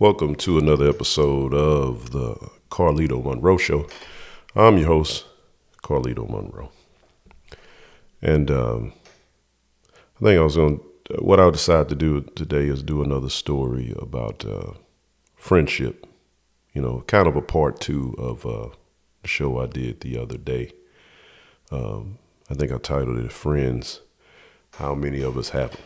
Welcome to another episode of the Carlito Monroe Show. I'm your host, Carlito Monroe. And I think what I decided to do today is do another story about friendship. Kind of a part two of the show I did the other day. I think I titled it Friends, How Many of Us Have Them?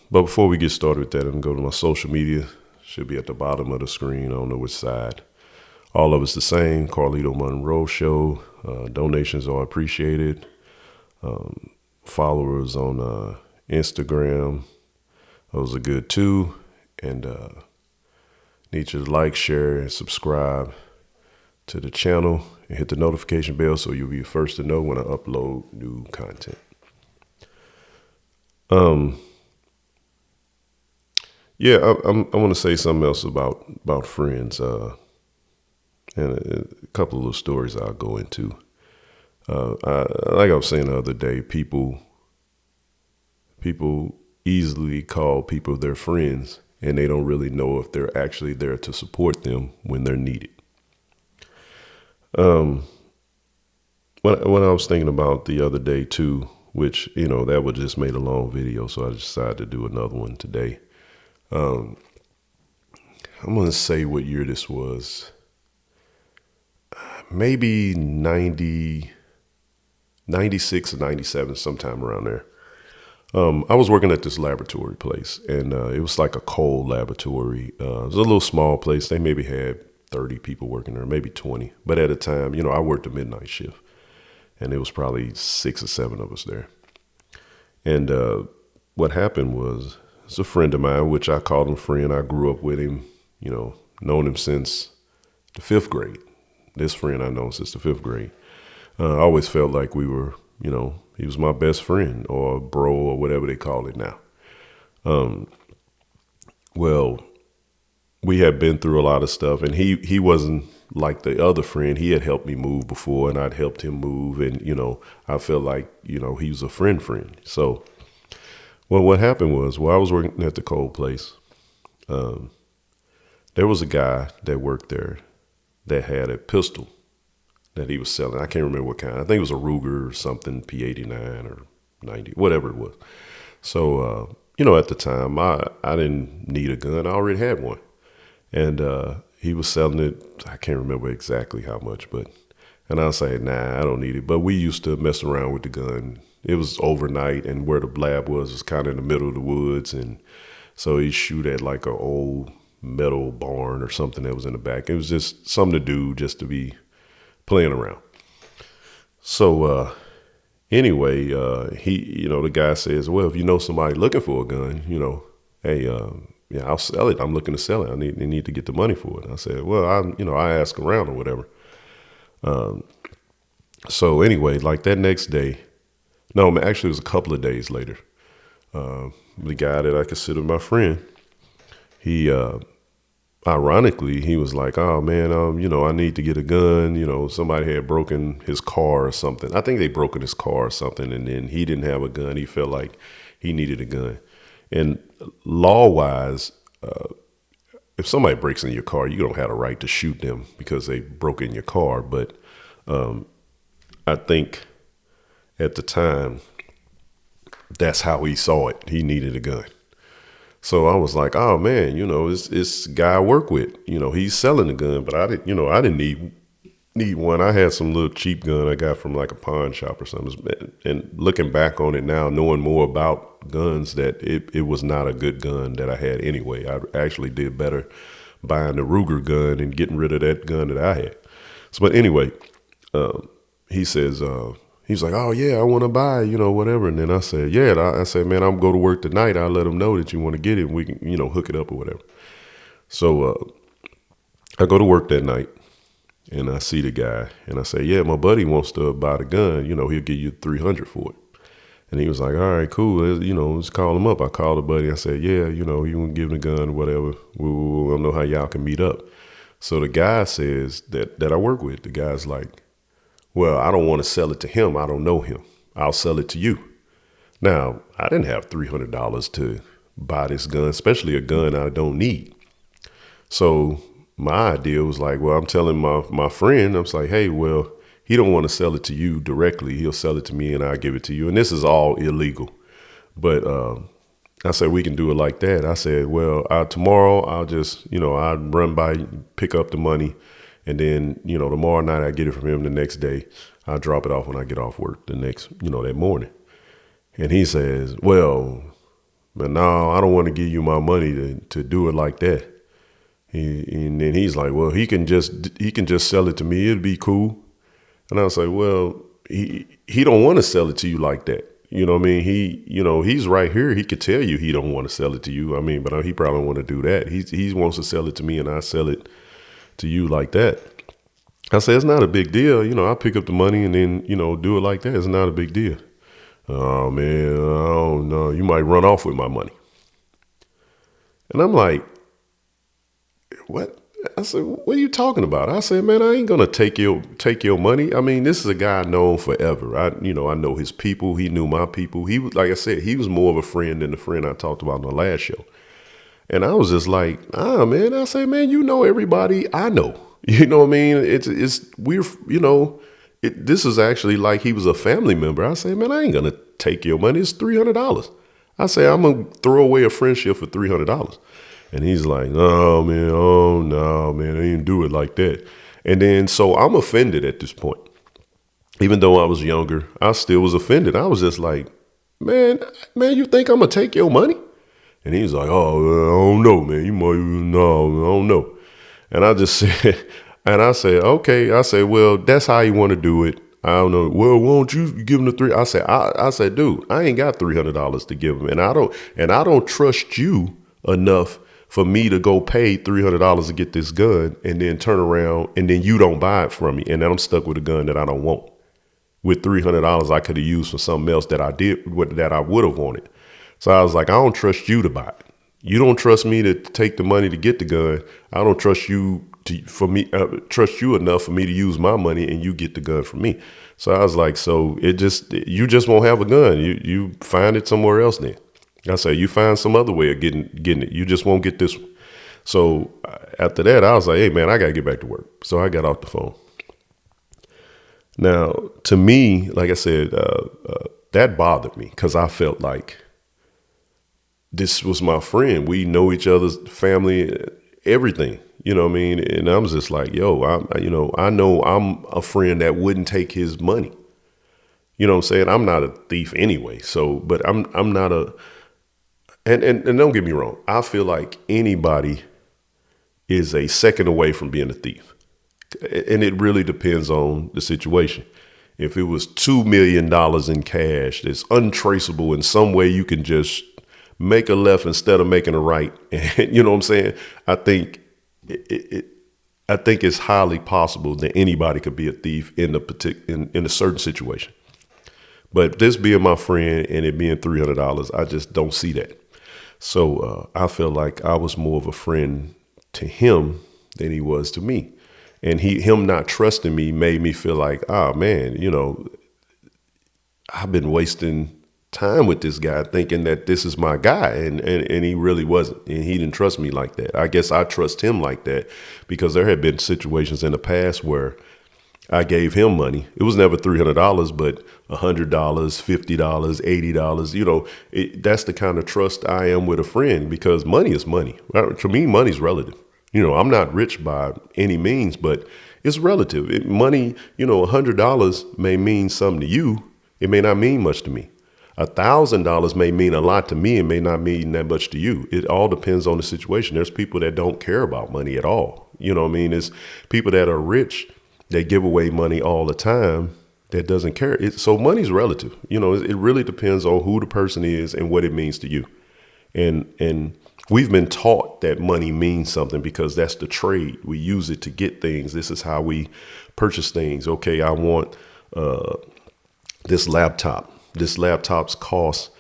But before we get started with that, I'm going to go to my social media. Should be at the bottom of the screen. I don't know which side. All of it's the same. Carlito Monroe Show. Donations are appreciated. Followers on Instagram. Those are good too. And need you to like, share, and subscribe to the channel. And hit the notification bell so you'll be the first to know when I upload new content. Yeah, I want to say something else about friends, and a couple of little stories I'll go into. Like I was saying the other day, people easily call people their friends, and they don't really know if they're actually there to support them when they're needed. What I was thinking about the other day too, which that would just made a long video, so I decided to do another one today. I'm going to say what year this was. Maybe 96 or 97, sometime around there. I was working at this laboratory place, and it was like a cold laboratory. It was a little small place. They maybe had 30 people working there, maybe 20. But at the time, I worked a midnight shift, and it was probably 6 or 7 of us there. And what happened was, it's a friend of mine, which I called him a friend. I grew up with him, known him since the 5th grade. This friend I know since the 5th grade. I always felt like we were, he was my best friend or bro or whatever they call it now. Well, we had been through a lot of stuff, and he wasn't like the other friend. He had helped me move before, and I'd helped him move, and, I felt like, he was a friend. So, well, what happened was, while I was working at the coal place, there was a guy that worked there that had a pistol that he was selling. I can't remember what kind. I think it was a Ruger or something, P89 or 90, whatever it was. So, at the time, I didn't need a gun. I already had one. And he was selling it, I can't remember exactly how much, and I was saying, nah, I don't need it. But we used to mess around with the gun. It was overnight, and where the lab was kind of in the middle of the woods. And so he'd shoot at like an old metal barn or something that was in the back. It was just something to do, just to be playing around. So anyway, the guy says, well, if you know somebody looking for a gun, hey, yeah, I'll sell it. I'm looking to sell it. I need to get the money for it. I said, well, I ask around or whatever. So anyway, like that next day, no, actually it was a couple of days later. The guy that I consider my friend, he, ironically, he was like, oh man, I need to get a gun. Somebody had broken his car or something. I think they broken his car or something. And then he didn't have a gun. He felt like he needed a gun. And law-wise, if somebody breaks in your car, you don't have a right to shoot them because they broke in your car. But I think at the time, that's how he saw it. He needed a gun. So I was like, oh man, this guy I work with, he's selling a gun, but I didn't need one. I had some little cheap gun I got from like a pawn shop or something. And looking back on it now, knowing more about guns, that it was not a good gun that I had anyway. I actually did better buying the Ruger gun and getting rid of that gun that I had. So, but anyway, he says, he's like, oh yeah, I want to buy, whatever. And then I said, yeah, I said, man, I'm going to go to work tonight. I'll let them know that you want to get it and we can, hook it up or whatever. So, I go to work that night. And I see the guy, and I say, yeah, my buddy wants to buy the gun. He'll give you $300 for it. And he was like, all right, cool. Let's call him up. I called the buddy. I said, yeah, you want to give him the gun or whatever. We don't know how y'all can meet up. So the guy says that I work with, the guy's like, well, I don't want to sell it to him. I don't know him. I'll sell it to you. Now, I didn't have $300 to buy this gun, especially a gun I don't need. So my idea was like, well, I'm telling my friend, I was like, hey, well, he don't want to sell it to you directly. He'll sell it to me and I'll give it to you. And this is all illegal. But I said, we can do it like that. I said, well, tomorrow I'll just, I'll run by, pick up the money. And then, tomorrow night I get it from him the next day. I'll drop it off when I get off work the next, that morning. And he says, well, but no, I don't want to give you my money to do it like that. And then he's like, well, he can just sell it to me. It'd be cool. And I was like, well, he don't want to sell it to you like that. You know what I mean? He's right here. He could tell you he don't want to sell it to you. I mean, but he probably don't want to do that. He wants to sell it to me and I sell it to you like that. I said, it's not a big deal. I pick up the money and then, do it like that. It's not a big deal. Oh man, I don't know. You might run off with my money. And I'm like, what? I said, what are you talking about? I said, man, I ain't gonna take your money. I mean, this is a guy I've known forever. I know his people. He knew my people. He was, like I said, he was more of a friend than the friend I talked about on the last show. And I was just like, man. I say, man, you know everybody I know. You know what I mean? This is actually like he was a family member. I say, man, I ain't gonna take your money. It's $300. I say, I'm gonna throw away a friendship for $300. And he's like, oh no, man, I didn't do it like that. And then, so I'm offended at this point. Even though I was younger, I still was offended. I was just like, man, you think I'm gonna take your money? And he's like, oh, I don't know, man. No, I don't know. And I just said, and I said, okay. I said, well, that's how you want to do it. I don't know. Well, won't you give him the three? I said, dude, I ain't got $300 to give him. And I don't trust you enough for me to go pay $300 to get this gun and then turn around and then you don't buy it from me. And then I'm stuck with a gun that I don't want. With $300 I could have used for something else that I would have wanted. So I was like, I don't trust you to buy it. You don't trust me to take the money to get the gun. I don't trust you trust you enough for me to use my money and you get the gun from me. So I was like, so you just won't have a gun. You find it somewhere else then. I say, you find some other way of getting it. You just won't get this one. So after that, I was like, hey, man, I got to get back to work. So I got off the phone. Now, to me, like I said, that bothered me because I felt like this was my friend. We know each other's family, everything. You know what I mean? And I was just like, yo, I know I'm a friend that wouldn't take his money. You know what I'm saying? I'm not a thief anyway. So, but I'm not a... And don't get me wrong. I feel like anybody is a second away from being a thief. And it really depends on the situation. If it was $2 million in cash that's untraceable in some way, you can just make a left instead of making a right. And you know what I'm saying? I think it's highly possible that anybody could be a thief in a certain situation. But this being my friend and it being $300, I just don't see that. So I feel like I was more of a friend to him than he was to me. And him not trusting me made me feel like, man, I've been wasting time with this guy thinking that this is my guy. And he really wasn't. And he didn't trust me like that. I guess I trust him like that because there had been situations in the past where I gave him money. It was never $300, but $100, $50, $80. That's the kind of trust I am with a friend because money is money. To me, money's relative. I'm not rich by any means, but it's relative. Money, $100 may mean something to you. It may not mean much to me. $1,000 may mean a lot to me and may not mean that much to you. It all depends on the situation. There's people that don't care about money at all. You know what I mean? It's people that are rich. They give away money all the time that doesn't care. So money's relative. It really depends on who the person is and what it means to you. And we've been taught that money means something because that's the trade. We use it to get things. This is how we purchase things. Okay, I want this laptop. This laptop's cost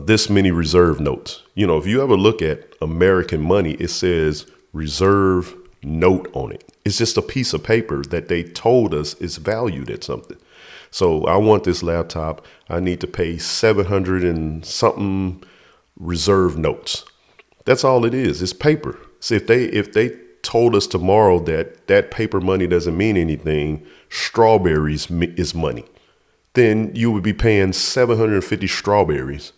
this many reserve notes. If you ever look at American money, it says reserve note on it. It's just a piece of paper that they told us is valued at something. So I want this laptop. I need to pay 700 and something reserve notes. That's all it is. It's paper. So if they told us tomorrow that that paper money doesn't mean anything, strawberries is money, then you would be paying 750 strawberries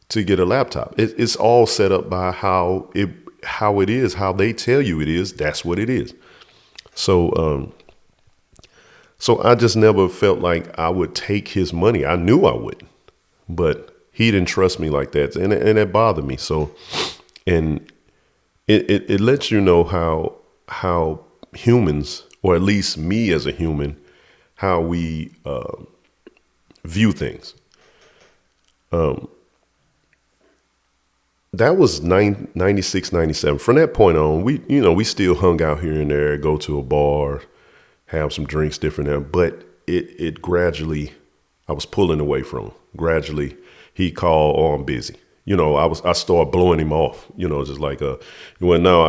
to get a laptop. It's all set up by how it is, how they tell you it is. That's what it is. So so I just never felt like I would take his money. I knew I wouldn't, but he didn't trust me like that, and it bothered me. So, and it lets you know how humans, or at least me as a human, how we view things. That was 96, 97. From that point on, we still hung out here and there, go to a bar, have some drinks, different there. But it gradually, I was pulling away from him. Gradually, he called, "Oh, I'm busy." I started blowing him off. Just like well, now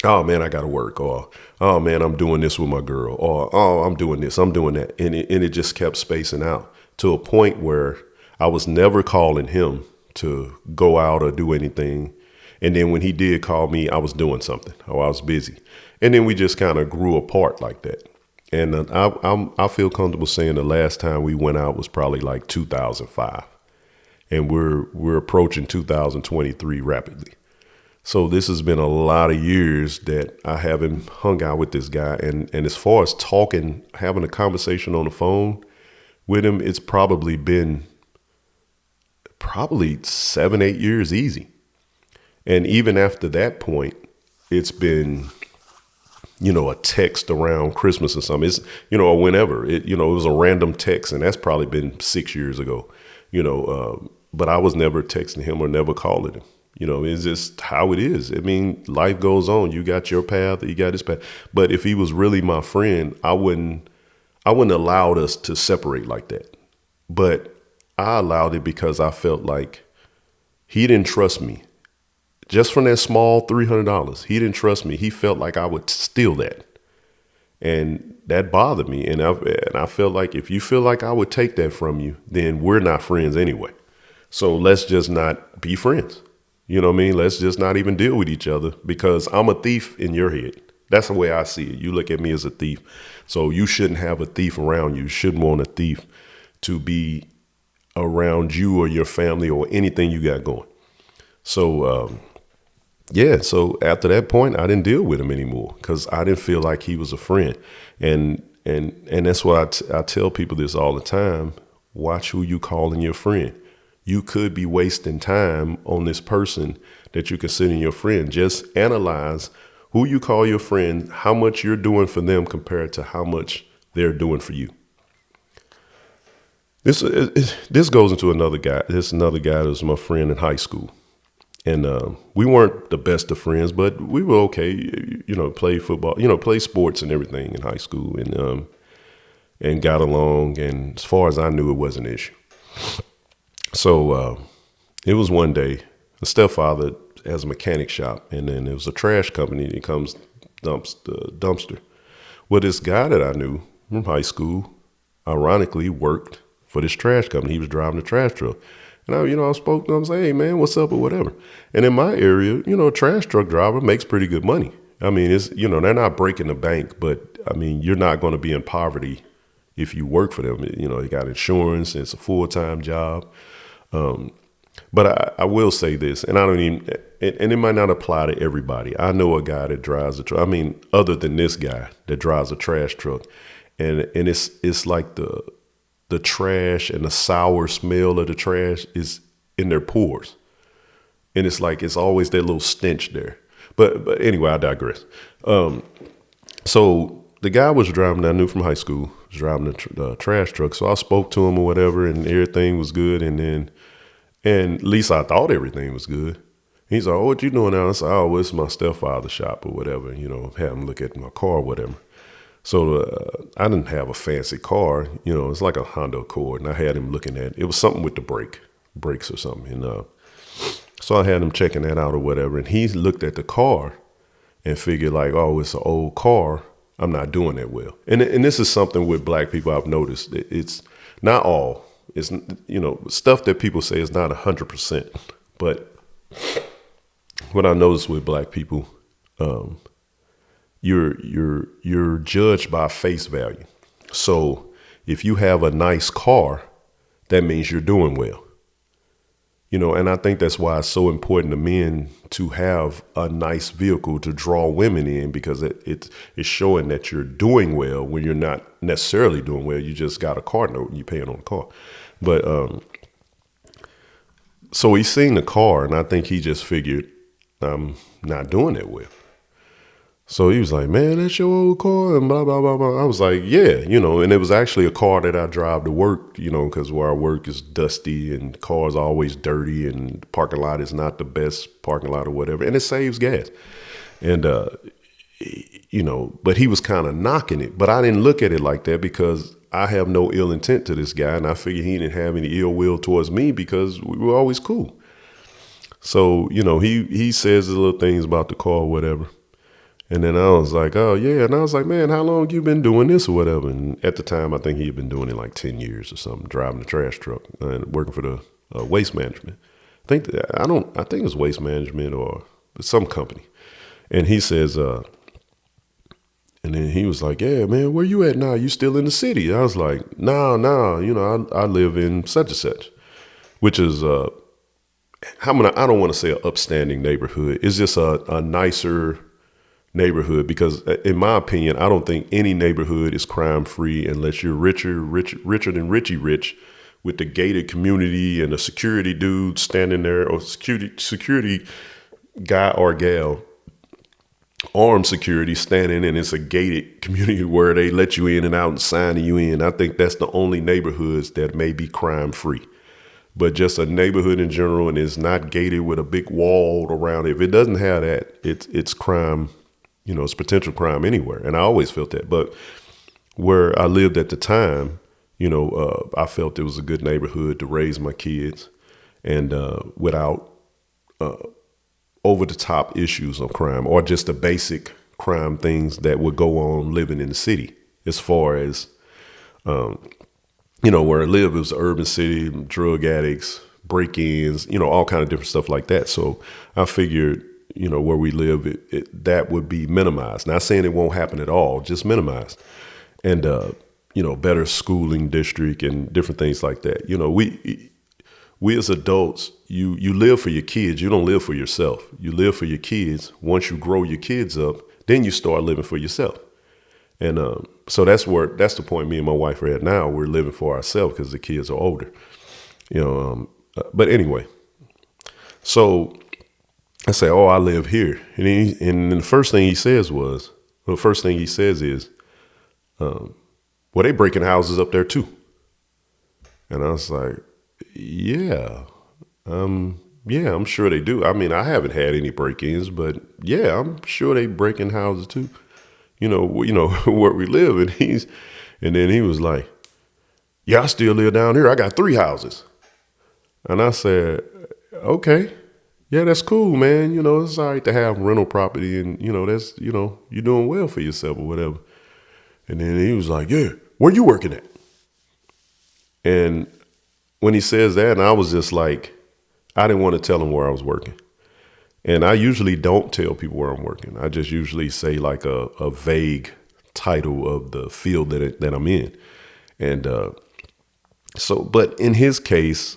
oh man, I got to work, or oh man, I'm doing this with my girl, or oh, I'm doing this, I'm doing that, and it just kept spacing out to a point where I was never calling him to go out or do anything. And then when he did call me, I was doing something, or I was busy. And then we just kind of grew apart like that. And I feel comfortable saying the last time we went out was probably like 2005. And we're approaching 2023 rapidly. So this has been a lot of years that I haven't hung out with this guy. And as far as talking, having a conversation on the phone with him, it's probably been 7, 8 years easy. And even after that point, it's been, a text around Christmas or something. It's, or whenever it was a random text, and that's probably been 6 years ago, but I was never texting him or never calling him. It's just how it is. I mean, life goes on. You got your path, he got his path. But if he was really my friend, I wouldn't allow us to separate like that. But I allowed it because I felt like he didn't trust me. Just from that small $300, he didn't trust me. He felt like I would steal that. And that bothered me. And I felt like if you feel like I would take that from you, then we're not friends anyway. So let's just not be friends. You know what I mean? Let's just not even deal with each other, because I'm a thief in your head. That's the way I see it. You look at me as a thief. So you shouldn't have a thief around you. You shouldn't want a thief to be around you or your family or anything you got going. So, so after that point, I didn't deal with him anymore because I didn't feel like he was a friend. And that's why I tell people this all the time. Watch who you calling your friend. You could be wasting time on this person that you consider your friend. Just analyze who you call your friend, how much you're doing for them compared to how much they're doing for you. This goes into another guy. There's another guy that was my friend in high school. And we weren't the best of friends, but we were okay. Play football, play sports and everything in high school, and got along. And as far as I knew, it wasn't an issue. So it was one day, a stepfather has a mechanic shop, and then there was a trash company that comes, dumps the dumpster. Well, this guy that I knew from high school, ironically, worked for this trash company. He was driving a trash truck. And I spoke to him, I was like, "Hey man, what's up," or whatever. And in my area, a trash truck driver makes pretty good money. I mean, it's, they're not breaking the bank, but I mean, you're not going to be in poverty if you work for them. They got insurance, it's a full-time job. But I will say this, and and it might not apply to everybody. I know a guy that drives a truck. I mean, other than this guy that drives a trash truck, and it's like the trash and the sour smell of the trash is in their pores. And it's like, it's always that little stench there. But anyway, I digress. So the guy was driving, I knew from high school, was driving the trash truck. So I spoke to him or whatever, and everything was good. And at least I thought everything was good. He's like, "Oh, what you doing now?" I said, "Oh, well, it's my stepfather's shop or whatever, have him look at my car or whatever." So I didn't have a fancy car, it's like a Honda Accord, and I had him looking at it. It was something with the brakes or something. And so I had him checking that out or whatever. And he looked at the car and figured like, "Oh, it's an old car. I'm not doing that well." And this is something with black people I've noticed. It's not all. It's, stuff that people say is not 100%, But what I noticed with black people, you're judged by face value. So if you have a nice car, that means you're doing well. And I think that's why it's so important to men to have a nice vehicle to draw women in, because it's showing that you're doing well when you're not necessarily doing well. You just got a car note and you're paying on the car. But so he's seen the car, and I think he just figured I'm not doing that well. So he was like, man, that's your old car, and blah, blah, blah, blah. I was like, yeah, and it was actually a car that I drive to work, because where I work is dusty and cars are always dirty and the parking lot is not the best parking lot or whatever. And it saves gas. And, but he was kind of knocking it. But I didn't look at it like that, because I have no ill intent to this guy. And I figured he didn't have any ill will towards me, because we were always cool. So, he says the little things about the car or whatever. And then I was like, oh, yeah. And I was like, man, how long you been doing this or whatever? And at the time, I think he had been doing it like 10 years or something, driving a trash truck and working for the waste management. I think it was waste management or some company. And he says, and then he was like, yeah, man, where you at now? You still in the city? I was like, no, I live in such and such, which is, I don't want to say an upstanding neighborhood. It's just a nicer neighborhood, because in my opinion, I don't think any neighborhood is crime free unless you're richer than Richie Rich, with the gated community and a security dude standing there, or security guy or gal, armed security standing, and it's a gated community where they let you in and out and signing you in. I think that's the only neighborhoods that may be crime free. But just a neighborhood in general, and it's not gated with a big wall around it, if it doesn't have that, it's crime. It's potential crime anywhere. And I always felt that. But where I lived at the time, I felt it was a good neighborhood to raise my kids, and without over the top issues of crime, or just the basic crime things that would go on living in the city. As far as, where I live, it was an urban city, drug addicts, break-ins, all kind of different stuff like that. So I figured, where we live, that would be minimized. Not saying it won't happen at all, just minimized. And, better schooling district and different things like that. We as adults, you live for your kids. You don't live for yourself. You live for your kids. Once you grow your kids up, then you start living for yourself. And so that's the point me and my wife are at now. We're living for ourselves because the kids are older. But anyway, so I say, oh, I live here. And the first thing he says is, well, they breaking houses up there too. And I was like, yeah, I'm sure they do. I mean, I haven't had any break-ins, but yeah, I'm sure they breaking houses too. Where we live. And then he was like, yeah, I still live down here. I got 3 houses. And I said, okay. Yeah, that's cool, man. It's all right to have rental property, and, that's, you're doing well for yourself or whatever. And then he was like, yeah, where you working at? And when he says that, and I was just like, I didn't want to tell him where I was working. And I usually don't tell people where I'm working. I just usually say like a vague title of the field that I'm in. And but in his case,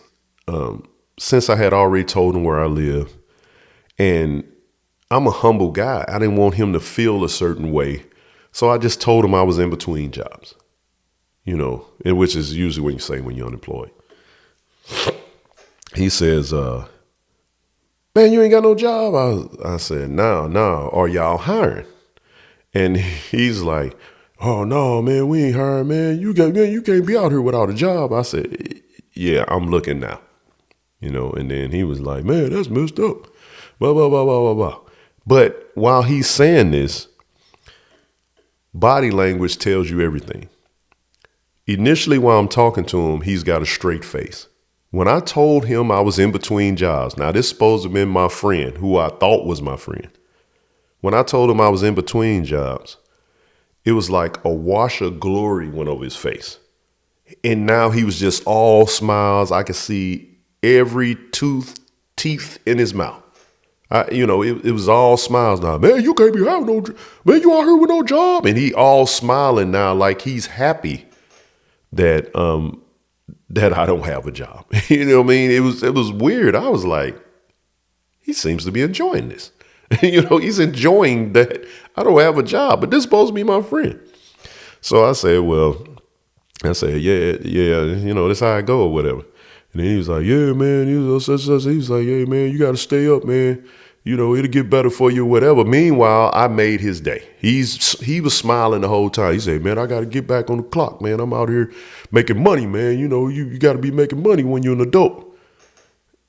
since I had already told him where I live, and I'm a humble guy, I didn't want him to feel a certain way. So I just told him I was in between jobs, and which is usually when you say when you're unemployed. He says, man, you ain't got no job. I said, no. Are y'all hiring? And he's like, oh, no, man, we ain't hiring, man. You can't be out here without a job. I said, yeah, I'm looking now. And then he was like, man, that's messed up. Blah, blah, blah, blah, blah, blah. But while he's saying this, body language tells you everything. Initially, while I'm talking to him, he's got a straight face. When I told him I was in between jobs, now this supposed to have been my friend, who I thought was my friend. When I told him I was in between jobs, it was like a wash of glory went over his face. And now he was just all smiles. I could see every tooth teeth in his mouth. It was all smiles now. Man, you can't be having no job. Man, you out here with no job. And he all smiling now like he's happy that that I don't have a job. You know what I mean? It was weird. I was like, he seems to be enjoying this. He's enjoying that I don't have a job, but this is supposed to be my friend. So I said, yeah, this how I go or whatever. And then he was like, yeah, man. He was like, yeah, man, you got to stay up, man. It'll get better for you or whatever. Meanwhile, I made his day. He was smiling the whole time. He said, man, I got to get back on the clock, man. I'm out here making money, man. You got to be making money when you're an adult.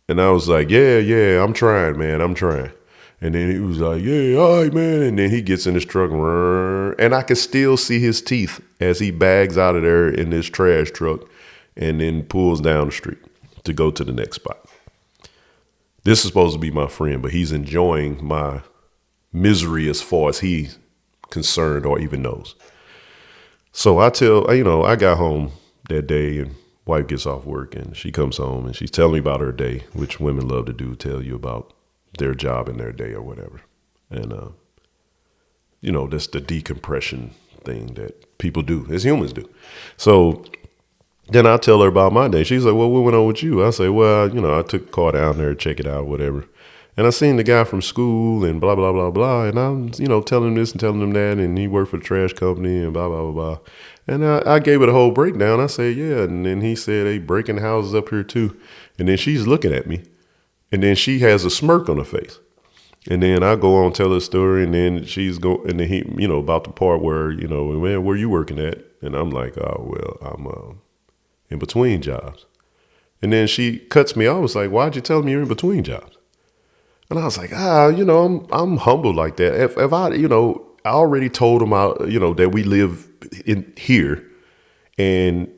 And I was like, yeah, I'm trying, man. I'm trying. And then he was like, yeah, all right, man. And then he gets in his truck, and I can still see his teeth as he bags out of there in this trash truck and then pulls down the street to go to the next spot. This is supposed to be my friend, but he's enjoying my misery as far as he's concerned or even knows. So I got home that day and wife gets off work and she comes home and she's telling me about her day, which women love to do, tell you about their job and their day or whatever. And, that's the decompression thing that people do, as humans do. So then I tell her about my day. She's like, well, what went on with you? I say, well, I took the car down there, check it out, whatever. And I seen the guy from school and blah, blah, blah, blah. And I'm, telling him this and telling him that. And he worked for the trash company and blah, blah, blah, blah. And I gave it a whole breakdown. I said, yeah. And then he said, they breaking houses up here too. And then she's looking at me. And then she has a smirk on her face. And then I go on, tell her story. And then and then he, about the part where, man, where you working at? And I'm like, oh, well, I'm in between jobs. And then she cuts me off. I was like, why'd you tell me you're in between jobs? And I was like, I'm humble like that. If I, I already told him that we live in here and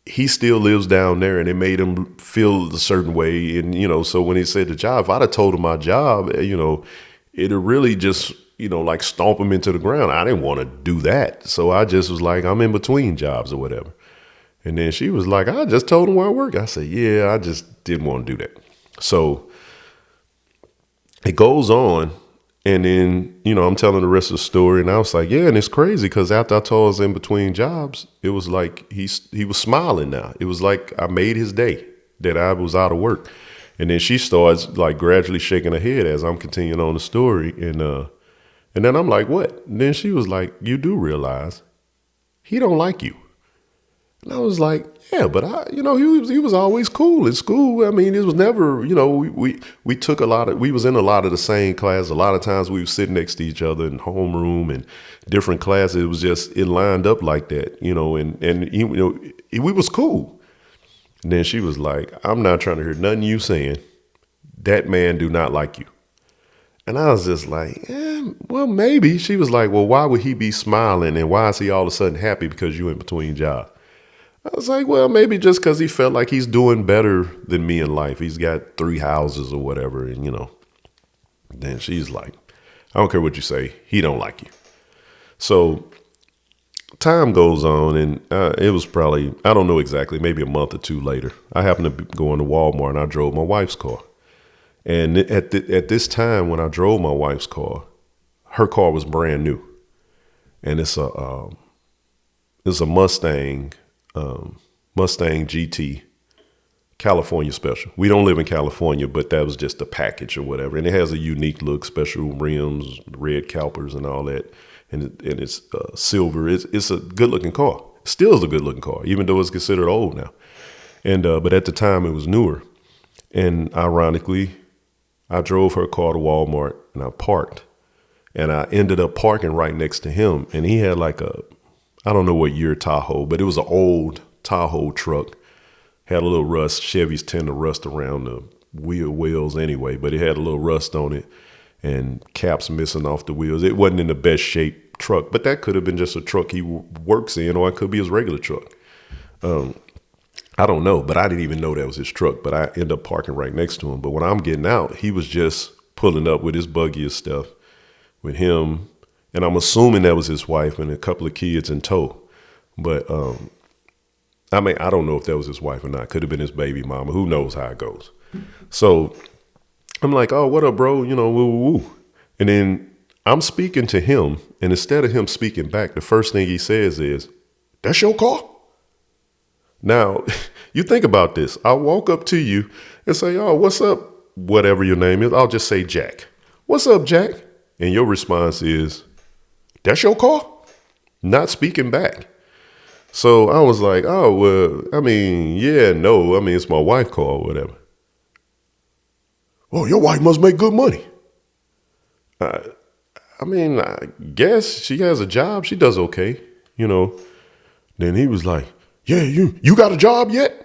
he still lives down there and it made him feel a certain way. And, so when he said the job, if I'd have told him my job, it'd really just, like stomp him into the ground. I didn't want to do that. So I just was like, I'm in between jobs or whatever. And then she was like, I just told him where I work. I said, yeah, I just didn't want to do that. So it goes on. And then, I'm telling the rest of the story. And I was like, yeah, and it's crazy because after I told I was in between jobs, it was like he was smiling now. It was like I made his day that I was out of work. And then she starts like gradually shaking her head as I'm continuing on the story. And then I'm like, what? And then she was like, you do realize he don't like you. And I was like, yeah, but he was always cool in school. I mean, it was never, we took we was in a lot of the same class. A lot of times we were sitting next to each other in homeroom and different classes. It was just, it lined up like that, and we was cool. And then she was like, I'm not trying to hear nothing you saying. That man do not like you. And I was just like, well, maybe. She was like, well, why would he be smiling? And why is he all of a sudden happy because you in between jobs? I was like, well, maybe just because he felt like he's doing better than me in life. He's got 3 houses or whatever. And, then she's like, I don't care what you say. He don't like you. So time goes on and it was probably, I don't know exactly, maybe a month or 2 later. I happened to be going to Walmart and I drove my wife's car. And at this time when I drove my wife's car, her car was brand new. And it's a Mustang GT California special. We don't live in California, but that was just a package or whatever. And it has a unique look, special rims, red calipers and all that. And it's silver. It's a good looking car. Still is a good looking car, even though it's considered old now. And but at the time it was newer. And ironically, I drove her car to Walmart and I parked. And I ended up parking right next to him. And he had like I don't know what year Tahoe, but it was an old Tahoe truck. Had a little rust. Chevys tend to rust around the wheels anyway, but it had a little rust on it and caps missing off the wheels. It wasn't in the best shape truck, but that could have been just a truck he works in, or it could be his regular truck. I don't know, but I didn't even know that was his truck, but I ended up parking right next to him. But when I'm getting out, he was just pulling up with his buggy and stuff with him. And I'm assuming that was his wife and a couple of kids in tow. But, I don't know if that was his wife or not. Could have been his baby mama. Who knows how it goes. So I'm like, oh, what up, bro? You know, woo, woo, woo. And then I'm speaking to him, and instead of him speaking back, the first thing he says is, "That's your car?" Now, you think about this. I walk up to you and say, "Oh, what's up?" Whatever your name is. I'll just say Jack. "What's up, Jack?" And your response is, "That's your car?" Not speaking back. So I was like, oh, well, I mean, yeah, no. I mean, it's my wife's car or whatever. "Oh, your wife must make good money." I mean, I guess she has a job. She does okay, you know. Then he was like, "Yeah, you got a job yet?"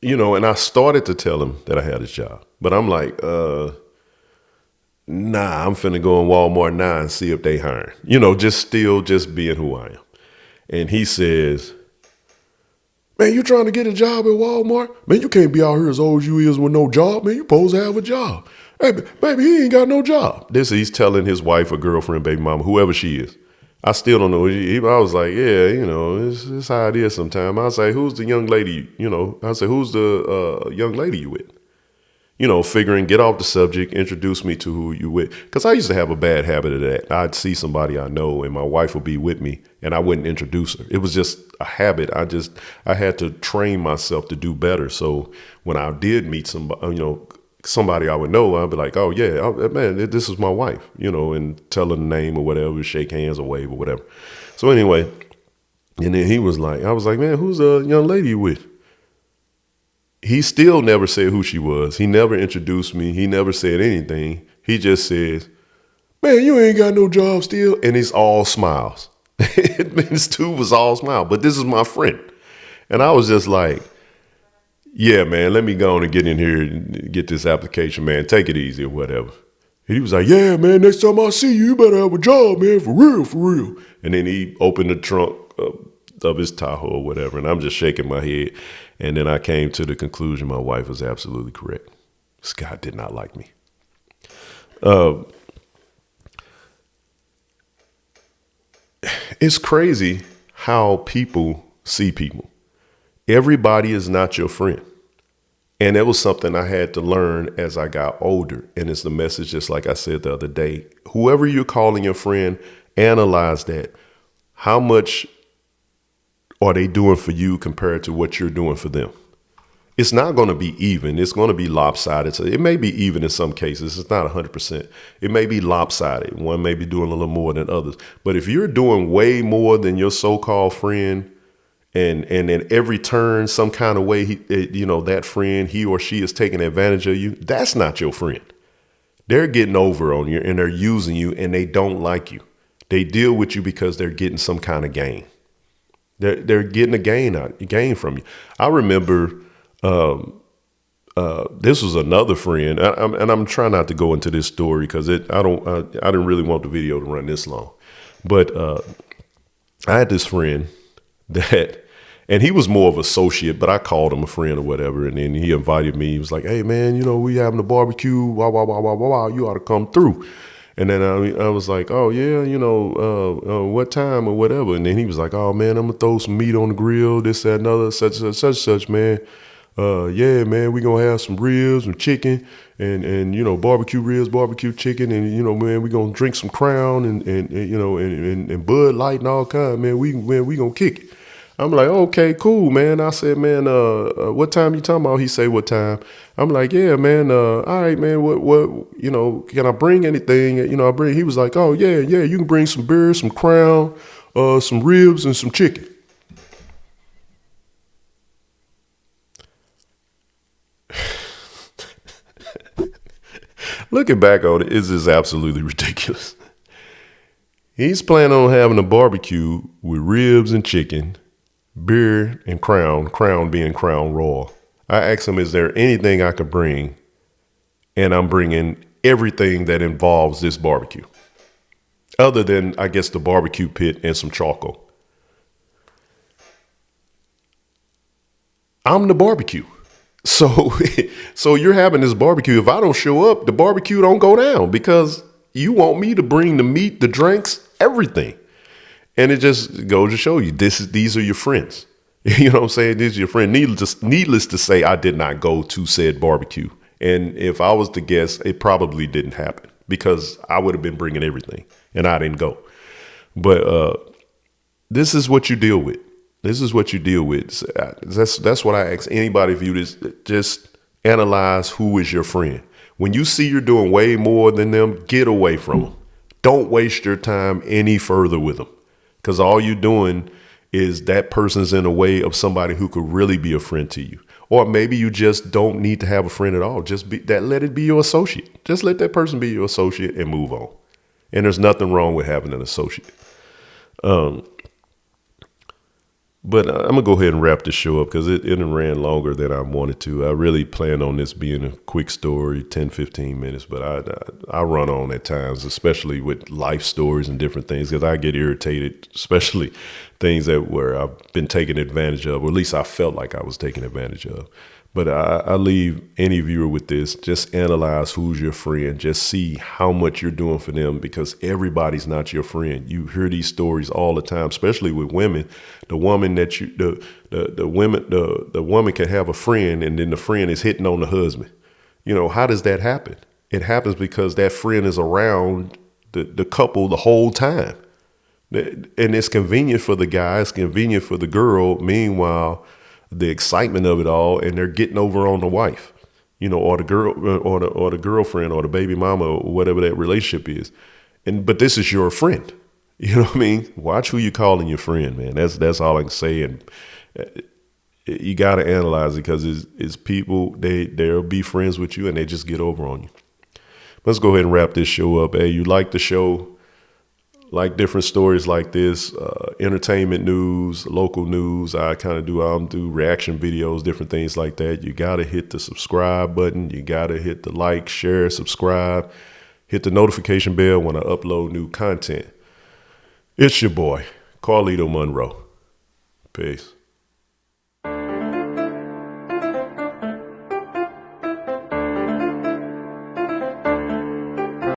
You know, and I started to tell him that I had a job. But I'm like, nah, I'm finna go in Walmart now and see if they hiring. You know, just being who I am. And he says, "Man, you trying to get a job at Walmart? Man, you can't be out here as old as you is with no job. Man, you supposed to have a job. Hey, baby, he ain't got no job." This he's telling his wife or girlfriend, baby mama, whoever she is. I still don't know. I was like, yeah, you know, it's how it is sometimes. I say, "Who's the young lady?" You know, I say, "Who's the young lady you with?" You know, figuring get off the subject, introduce me to who you with. Because I used to have a bad habit of that. I'd see somebody I know and my wife would be with me and I wouldn't introduce her. It was just a habit. I had to train myself to do better. So when I did meet somebody, you know, somebody I would know, I'd be like, "Oh yeah, man, this is my wife," you know, and tell her the name or whatever, shake hands or wave or whatever. So anyway, and then I was like, "Man, who's the young lady you with?" He still never said who she was. He never introduced me. He never said anything. He just says, "Man, you ain't got no job still." And it's all smiles. This dude was all smile. But this is my friend. And I was just like, "Yeah, man, let me go on and get in here and get this application, man. Take it easy or whatever." And he was like, "Yeah, man, next time I see you, you better have a job, man, for real, for real." And then he opened the trunk of his Tahoe or whatever. And I'm just shaking my head. And then I came to the conclusion my wife was absolutely correct. Scott did not like me. It's crazy how people see people. Everybody is not your friend. And that was something I had to learn as I got older. And it's the message, just like I said the other day. Whoever you're calling your friend, analyze that. How much are they doing for you compared to what you're doing for them? It's not going to be even. It's going to be lopsided. So it may be even in some cases. It's not 100%. It may be lopsided. One may be doing a little more than others. But if you're doing way more than your so-called friend, and in every turn, some kind of way, that friend, he or she is taking advantage of you, that's not your friend. They're getting over on you and they're using you and they don't like you. They deal with you because they're getting some kind of gain. They're getting a gain from you. I remember this was another friend, and I'm trying not to go into this story because I didn't really want the video to run this long, but I had this friend and he was more of an associate, but I called him a friend or whatever, and then he invited me. He was like, "Hey man, we having a barbecue, wow, wow, wow, wow, wow, wow, you ought to come through." And then I was like, "Oh yeah, what time or whatever." And then he was like, "Oh man, I'm gonna throw some meat on the grill, this, that, another, such, man. Yeah, man, we gonna have some ribs and chicken and barbecue ribs, barbecue chicken, and man, we gonna drink some Crown and Bud Light and all kind. Man, we gonna kick it." I'm like, "Okay, cool, man." I said, "Man, what time you talking about?" He say, "What time?" I'm like, "Yeah, man. All right, man. What? Can I bring anything? I bring." He was like, "Oh yeah, you can bring some beer, some Crown, some ribs, and some chicken." Looking back on it, it's just absolutely ridiculous. He's planning on having a barbecue with ribs and chicken, beer and Crown being Crown Royal. I asked him, "Is there anything I could bring?" And I'm bringing everything that involves this barbecue, other than, I guess, the barbecue pit and some charcoal. I'm the barbecue. So, so you're having this barbecue. If I don't show up, the barbecue don't go down because you want me to bring the meat, the drinks, everything. And it just goes to show you, these are your friends. You know what I'm saying? This is your friend. Needless to say, I did not go to said barbecue. And if I was to guess, it probably didn't happen because I would have been bringing everything and I didn't go. But this is what you deal with. This is what you deal with. That's what I ask anybody view this. Just analyze who is your friend. When you see you're doing way more than them, get away from them. Don't waste your time any further with them, because all you're doing is that person's in a way of somebody who could really be a friend to you. Or maybe you just don't need to have a friend at all. Just let it be your associate. Just let that person be your associate and move on. And there's nothing wrong with having an associate. But I'm going to go ahead and wrap this show up because it ran longer than I wanted to. I really planned on this being a quick story, 10, 15 minutes, but I run on at times, especially with life stories and different things, because I get irritated, especially things that where I've been taken advantage of, or at least I felt like I was taken advantage of. But I leave any viewer with this. Just analyze who's your friend. Just see how much you're doing for them, because everybody's not your friend. You hear these stories all the time, especially with women. The woman that the woman can have a friend, and then the friend is hitting on the husband. You know, how does that happen? It happens because that friend is around the couple the whole time. And it's convenient for the guy, it's convenient for the girl. Meanwhile, the excitement of it all, and they're getting over on the wife, you know, or the girl, or the girlfriend, or the baby mama, or whatever that relationship is. But this is your friend. You know what I mean? Watch who you're calling your friend, man. That's all I can say. And you got to analyze it, because it's people, they'll be friends with you and they just get over on you. Let's go ahead and wrap this show up. Hey, you like the show? Like different stories like this, entertainment news, local news. I do reaction videos, different things like that. You got to hit the subscribe button. You got to hit the like, share, subscribe, hit the notification bell when I upload new content. It's your boy, Carlito Monroe. Peace.